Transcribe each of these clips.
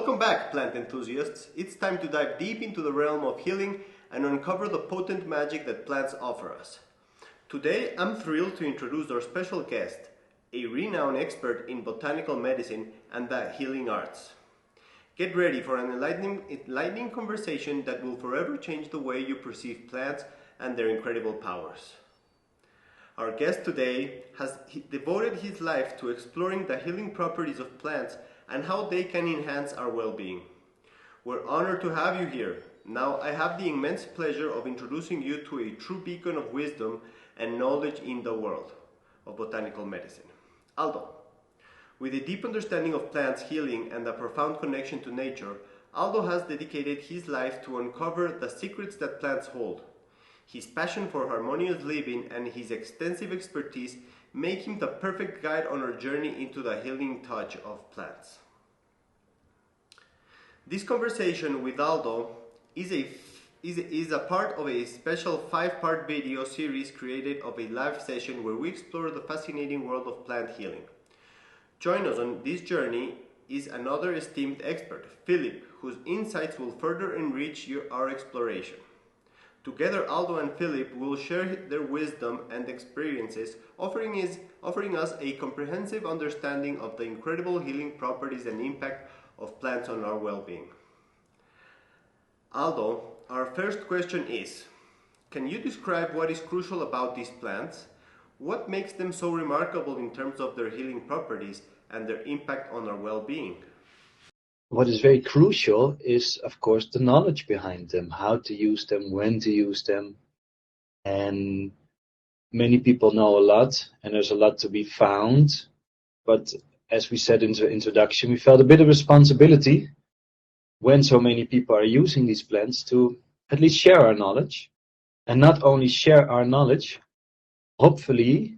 Welcome back, plant enthusiasts. It's time to dive deep into the realm of healing and uncover the potent magic that plants offer us. Today, I'm thrilled to introduce our special guest, a renowned expert in botanical medicine and the healing arts. Get ready for an enlightening conversation that will forever change the way you perceive plants and their incredible powers. Our guest today has devoted his life to exploring the healing properties of plants and how they can enhance our well-being. We're honored to have you here. Now I have the immense pleasure of introducing you to a true beacon of wisdom and knowledge in the world of botanical medicine. Aldo. With a deep understanding of plants healing and a profound connection to nature, Aldo has dedicated his life to uncover the secrets that plants hold. His passion for harmonious living and his extensive expertise make him the perfect guide on our journey into the healing touch of plants. This conversation with Aldo is a part of a special 5-part video series created of a live session where we explore the fascinating world of plant healing. Join us on this journey is another esteemed expert, Philip, whose insights will further enrich our exploration. Together, Aldo and Philip will share their wisdom and experiences, offering us a comprehensive understanding of the incredible healing properties and impact of plants on our well-being. Aldo, our first question is, can you describe what is crucial about these plants? What makes them so remarkable in terms of their healing properties and their impact on our well-being? What is very crucial is, of course, the knowledge behind them, how to use them, when to use them. And many people know a lot, and there's a lot to be found. But as we said in the introduction, we felt a bit of responsibility when so many people are using these plants to at least share our knowledge. And not only share our knowledge, hopefully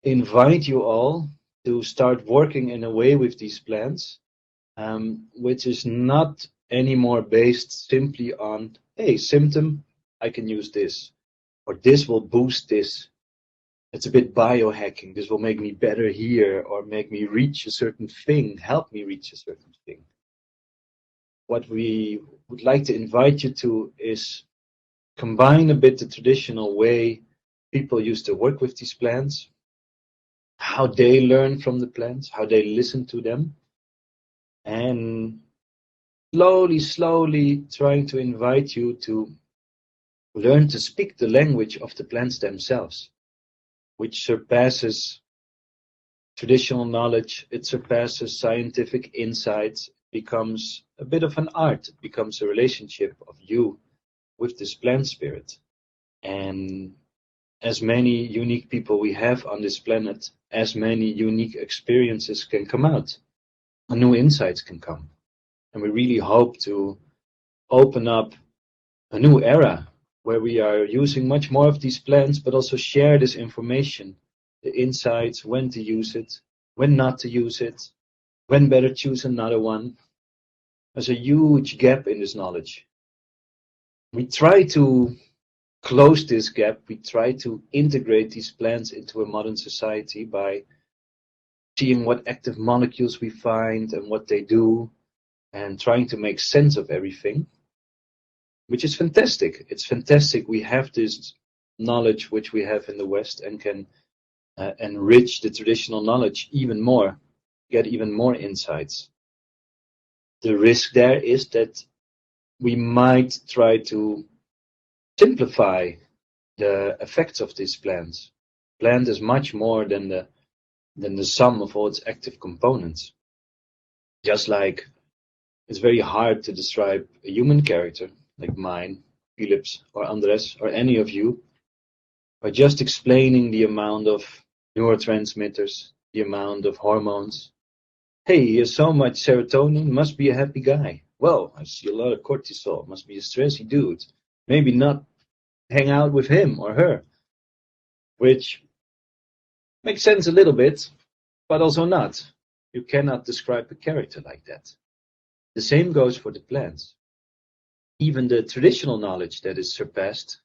invite you all to start working in a way with these plants which is not anymore based simply on, hey, symptom, I can use this, or this will boost this. It's a bit biohacking. This will make me better here, or make me reach a certain thing, help me reach a certain thing. What we would like to invite you to is combine a bit the traditional way people used to work with these plants, how they learn from the plants, how they listen to them, and slowly trying to invite you to learn to speak the language of the plants themselves, which surpasses traditional knowledge. It surpasses scientific insights. It becomes a bit of an art. It becomes a relationship of you with this plant spirit. And as many unique people we have on this planet, as many unique experiences can come out, and new insights can come. And we really hope to open up a new era where we are using much more of these plants, but also share this information, the insights, when to use it, when not to use it, when better choose another one. There's a huge gap in this knowledge. We try to close this gap. We try to integrate these plants into a modern society by seeing what active molecules we find and what they do, and trying to make sense of everything, which is fantastic. It's fantastic we have this knowledge which we have in the West and can enrich the traditional knowledge even more, get even more insights. The risk there is that we might try to simplify the effects of these plants. Plant is much more than the sum of all its active components. Just like it's very hard to describe a human character, like mine, Philip's, or Andres, or any of you, by just explaining the amount of neurotransmitters, the amount of hormones. Hey, he has so much serotonin, must be a happy guy. Well, I see a lot of cortisol, must be a stressy dude. Maybe not hang out with him or her, which makes sense a little bit, but also not. You cannot describe a character like that. The same goes for the plants. Even the traditional knowledge that is surpassed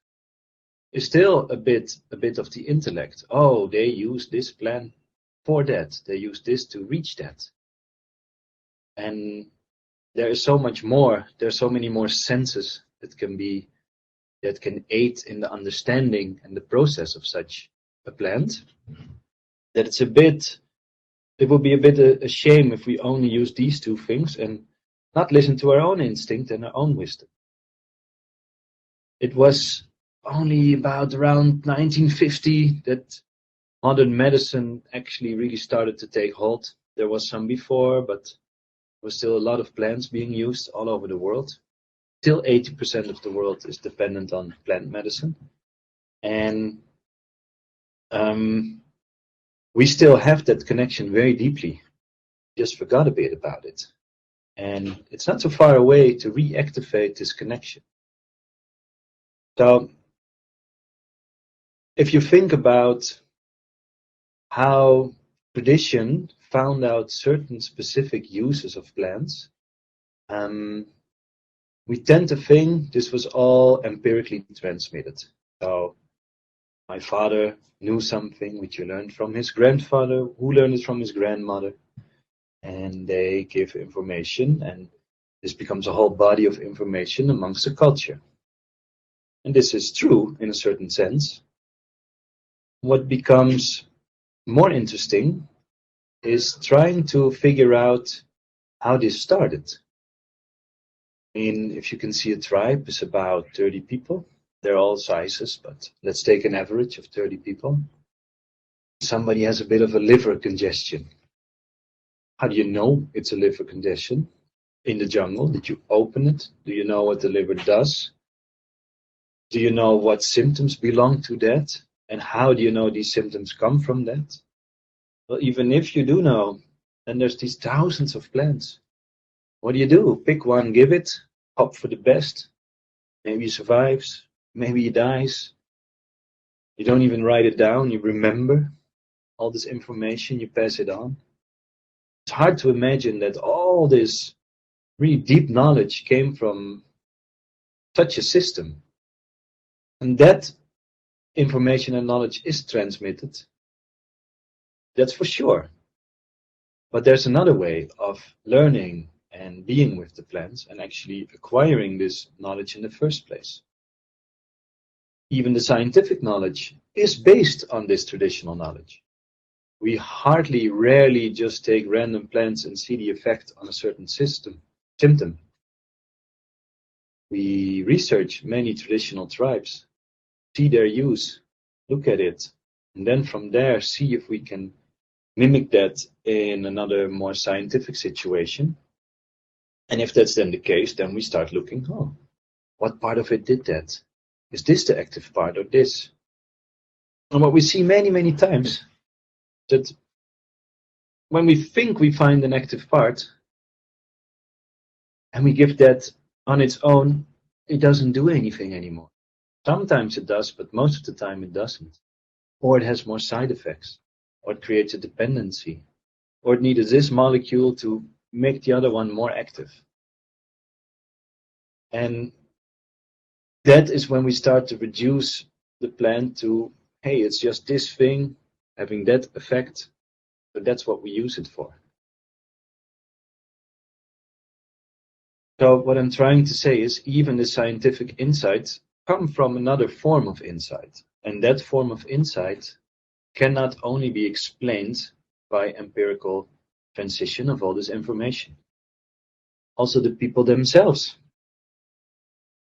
is still a bit of the intellect. Oh, they use this plant for that. They use this to reach that. And there is so much more. There are so many more senses that can aid in the understanding and the process of such a plant, that it would be a bit a shame if we only use these two things and not listen to our own instinct and our own wisdom. It was only about around 1950 that modern medicine actually really started to take hold. There was some before, but there was still a lot of plants being used all over the world. Still 80% of the world is dependent on plant medicine. And we still have that connection very deeply. Just forgot a bit about it. And it's not so far away to reactivate this connection. So, if you think about how tradition found out certain specific uses of plants, we tend to think this was all empirically transmitted. So, my father knew something which he learned from his grandfather, who learned it from his grandmother, and they give information, and this becomes a whole body of information amongst the culture. And this is true in a certain sense. What becomes more interesting is trying to figure out how this started. I mean, if you can see, a tribe is about 30 people. They're all sizes, but let's take an average of 30 people. Somebody has a bit of a liver congestion. How do you know it's a liver congestion? In the jungle, did you open it? Do you know what the liver does? Do you know what symptoms belong to that? And how do you know these symptoms come from that? Well, even if you do know, then there's these thousands of plants. What do? Pick one, give it, hope for the best. Maybe he survives, maybe he dies. You don't even write it down, you remember all this information, you pass it on. It's hard to imagine that all this really deep knowledge came from such a system. And that information and knowledge is transmitted. That's for sure. But there's another way of learning and being with the plants and actually acquiring this knowledge in the first place. Even the scientific knowledge is based on this traditional knowledge. We rarely just take random plants and see the effect on a certain symptom. We research many traditional tribes, see their use, look at it, and then from there see if we can mimic that in another more scientific situation. And if that's then the case, then we start looking, what part of it did that? Is this the active part or this? And what we see many, many times, that when we think we find an active part, and we give that on its own, it doesn't do anything anymore. Sometimes it does, but most of the time it doesn't. Or it has more side effects, or it creates a dependency, or it needed this molecule to make the other one more active. And that is when we start to reduce the plant to, hey, it's just this thing having that effect, but that's what we use it for. So what I'm trying to say is even the scientific insights come from another form of insight. And that form of insight cannot only be explained by empirical transition of all this information. Also the people themselves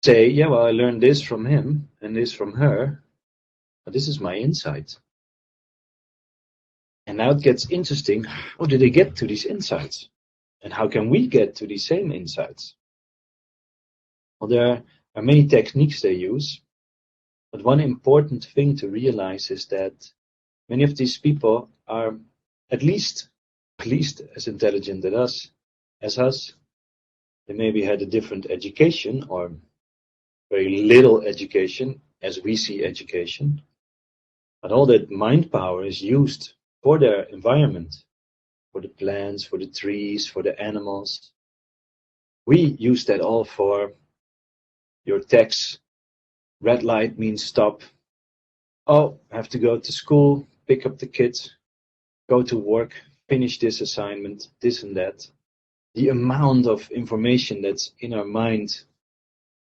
say, yeah, well, I learned this from him and this from her, but this is my insight. And now it gets interesting. How did they get to these insights? And how can we get to these same insights? Well, there are many techniques they use, but one important thing to realize is that many of these people are at least as intelligent as us. They maybe had a different education or very little education as we see education, but all that mind power is used for their environment, for the plants, for the trees, for the animals. We use that all for your text. Red light means stop. Oh, I have to go to school, pick up the kids, go to work, finish this assignment, this and that. the amount of information that's in our mind,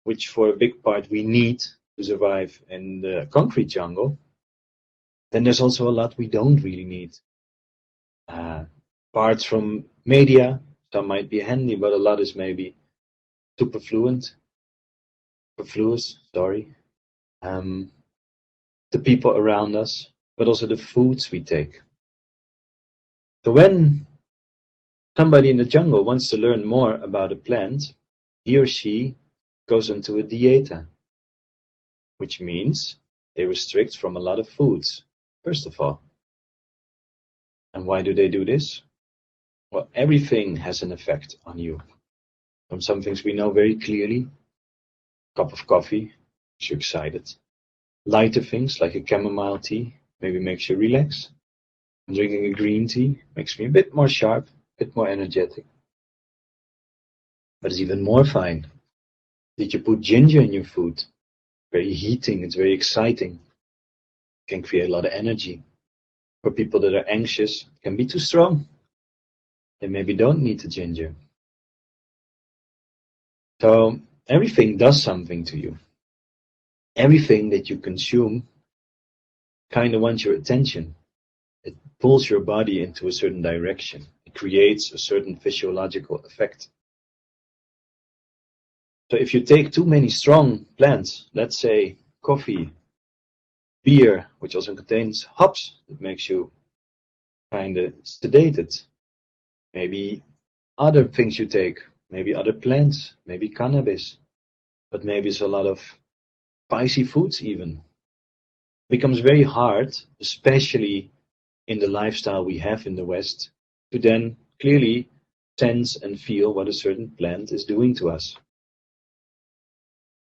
which for a big part we need to survive in the concrete jungle, then there's also a lot we don't really need. Parts from media, some might be handy, but a lot is maybe superfluous, sorry. The people around us, but also the foods we take. So when somebody in the jungle wants to learn more about a plant, he or she goes into a dieta, which means they restrict from a lot of foods, first of all. And why do they do this? Well, everything has an effect on you. From some things we know very clearly, cup of coffee makes you excited. Lighter things like a chamomile tea maybe makes you relax. And drinking a green tea makes me a bit more sharp, a bit more energetic. But it's even more fine. Did you put ginger in your food? Very heating, it's very exciting. It can create a lot of energy. For people that are anxious, it can be too strong. They maybe don't need the ginger. So everything does something to you. Everything that you consume kind of wants your attention. It pulls your body into a certain direction. It creates a certain physiological effect. So if you take too many strong plants, let's say coffee, beer, which also contains hops, that makes you kind of sedated. Maybe other things you take, maybe other plants, maybe cannabis, but maybe it's a lot of spicy foods even. It becomes very hard, especially in the lifestyle we have in the West, to then clearly sense and feel what a certain plant is doing to us.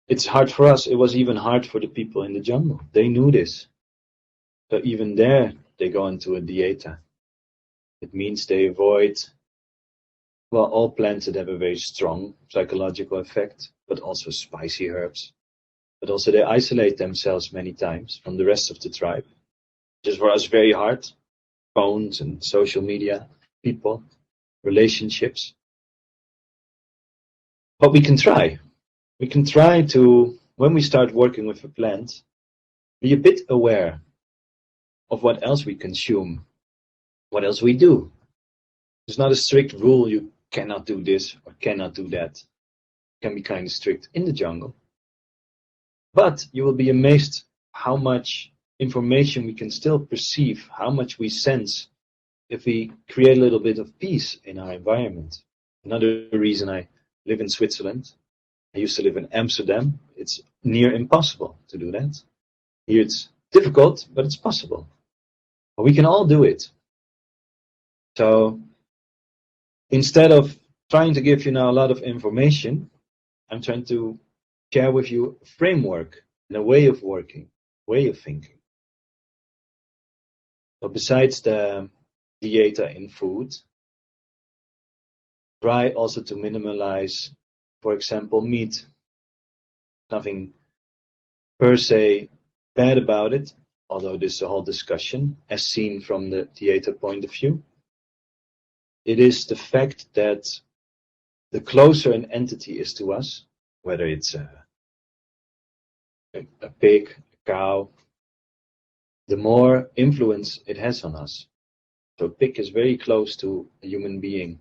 It's hard for us. It was even hard for the people in the jungle. They knew this. So even there, they go into a dieta. It means they avoid, well, all plants that have a very strong psychological effect, but also spicy herbs. But also they isolate themselves many times from the rest of the tribe, which is for us very hard. Phones and social media, people, relationships. But we can try. We can try to, when we start working with a plant, be a bit aware of what else we consume, what else we do. There's not a strict rule, you cannot do this or cannot do that. It can be kind of strict in the jungle. But you will be amazed how much information we can still perceive, how much we sense if we create a little bit of peace in our environment. Another reason I live in Switzerland. I used to live in Amsterdam. It's near impossible to do that. Here it's difficult, but it's possible. But we can all do it. So instead of trying to give you now a lot of information, I'm trying to share with you a framework and a way of working, way of thinking. So besides the dieta in food, try also to minimalize, for example, meat. Nothing per se bad about it, although this is a whole discussion, as seen from the dieta point of view. It is the fact that the closer an entity is to us, whether it's a pig, a cow, the more influence it has on us. So a pig is very close to a human being.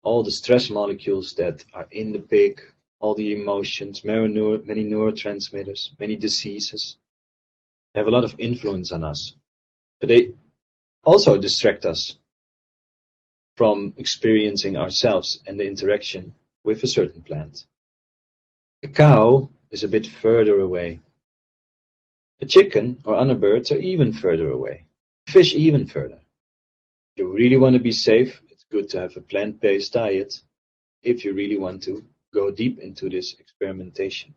All the stress molecules that are in the pig, all the emotions, many neurotransmitters, many diseases, have a lot of influence on us. But they also distract us from experiencing ourselves and the interaction with a certain plant. A cow is a bit further away. A chicken or other birds are even further away. Fish even further. If you really want to be safe, it's good to have a plant-based diet if you really want to go deep into this experimentation.